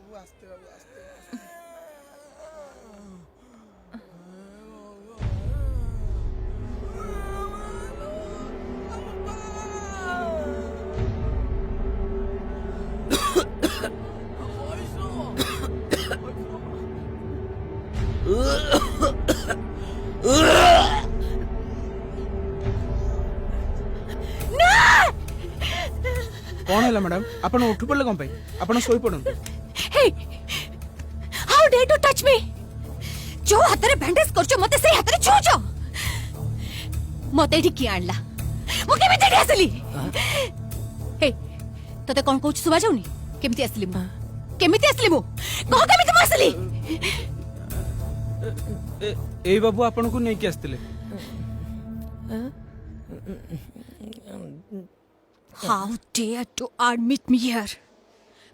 बाबू आस्ते बाबू आस्ते कौन है मैडम आपण उठ पड़े कौन आपण सोई पड़न हे how dare to touch me जो हातरे बैंडेज करछो मते से हातरे छूछो मते एठी की आणला मो केमिति एठी आसली हे तते कोन कोच सुबा जाउनी केमिति आसली मो कह केमिति मो आसली ए बाबू आपण को नै कि आस्तिले How dare to admit me here?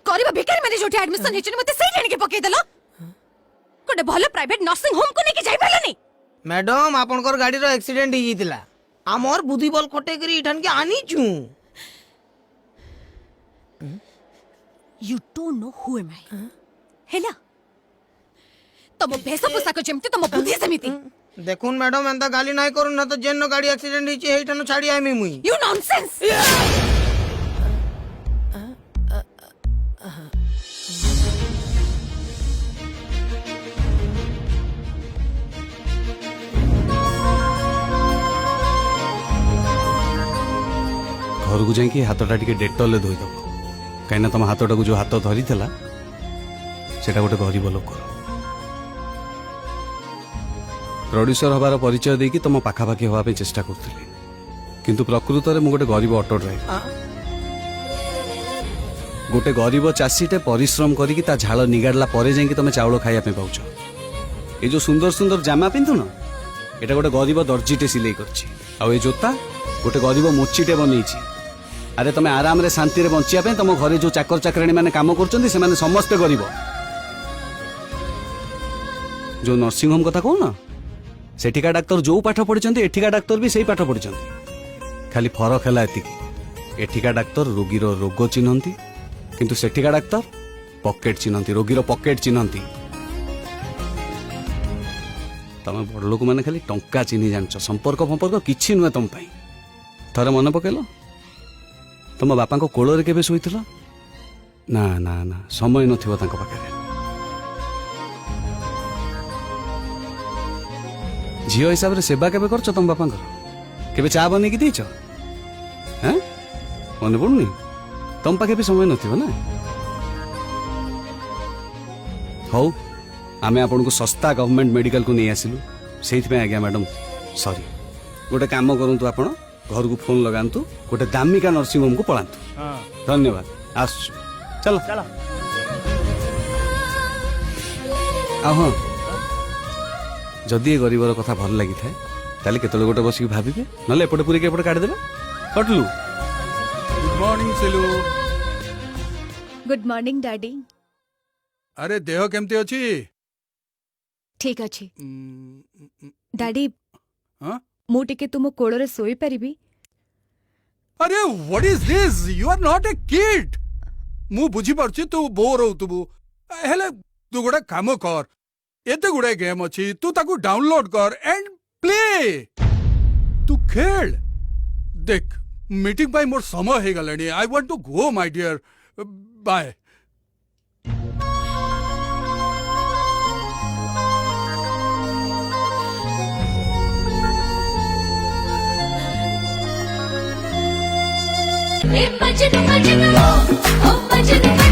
करिबा भिखारी माने जोठी एडमिशन हेचनी मते सही जानि के पके देलो कोटे भलो प्राइवेट नर्सिंग होम को नेके जाई पालनी मैडम आपनकर गाड़ी रो एक्सीडेंट ही जितला हमर बुद्धि बल खटे करी इठन के आनी छु You don't know who am I. हेला तमो भेसा पोसाक जेमते तमो बुद्धि समिति देखुन मैडम एंता गाली नाही करू ना तो जेन्नो गाड़ी एक्सीडेंट हिची हेठन छाडी आमी मुई You nonsense. घर को जाइए हाथटा टे डेटल धोईदेव कहीं तुम हाथटा को जो हाथ धरी सेटा गोटे गरीब लोक प्रोड्यूसर हबार परिचय देकी तुम पाखापाखि हवाई चेष्टा करुली किंतु प्रकृत में मुझे गोटे गरीब ऑटो ड्राइवर गोटे गरीब चाषीटे परिश्रम करी झाड़ निगाड़ला जाइए तुम चाउल खाया पाउच ये जो सुंदर सुंदर जामा पिंधु न एटा गोटे गरीब दर्जीटे सिलाई कर जोता गोटे गरीब मोचीटे बनई अरे तुम आराम रे शांति रे बंचिया तुम घरे जो चाकर चाकराणी मैंने काम कर समस्ते गरीब जो नर्सिंग होम कथा कहून सेठिका डाक्तर जो पाठ पढ़ी एठिका डाक्तर भी सही पाठ पढ़ी खाली फरक है एठिका डाक्तर रोगीर रोग चिन्हती किंतु सेठिका डाक्तर पॉकेट चिन्हती रोगीर पॉकेट चिन्हती तुम बड़ लोक मैंने खाली टंका चिन्ह जान संपर्क फंपर्क किसी नुहे तुम थरे मन पकेल तुम बापा को कोल के शोल ना ना ना समय नथिबो तांको पाखरे झील हिसाब से सेवा केबे करछ तुम बापा केबे चा बने की दीछ हैं मन पड़ुनी तुम पाखे भी समय नथिबो ना हौ आमे आपन को सस्ता गवर्नमेंट मेडिकल को नहीं आसिलु सेइथ आज्ञा मैडम सॉरी गोटे काम करंतु आपण घर को फोन लगांतु गोटे दामिका नर्सिंग होम को पळांतु धन्यवाद आसु चलो चलो हाँ जदि गरीबर कथा भल लगी थाए ताले केतले गोटे बसिक भाबिबे नले एपटे पूरी के एपटे काट देबे कटलु गुड मॉर्निंग सिलू गुड मॉर्निंग डैडी अरे देह केमती अछि ठीक अछि डैडी हां मु टिके तुम कोड़ रे सोई परिबी अरे what is this you are not a kid मु बुझी परछि तू बोर होतबु हेले तू गोटे काम कर एते गुडे गेम अछि तू ताकू डाउनलोड कर एंड प्ले तू खेल देख मीटिंग बाय मोर समय हे गलनी I want to go my dear bye Majnu Majnu ओ मजनू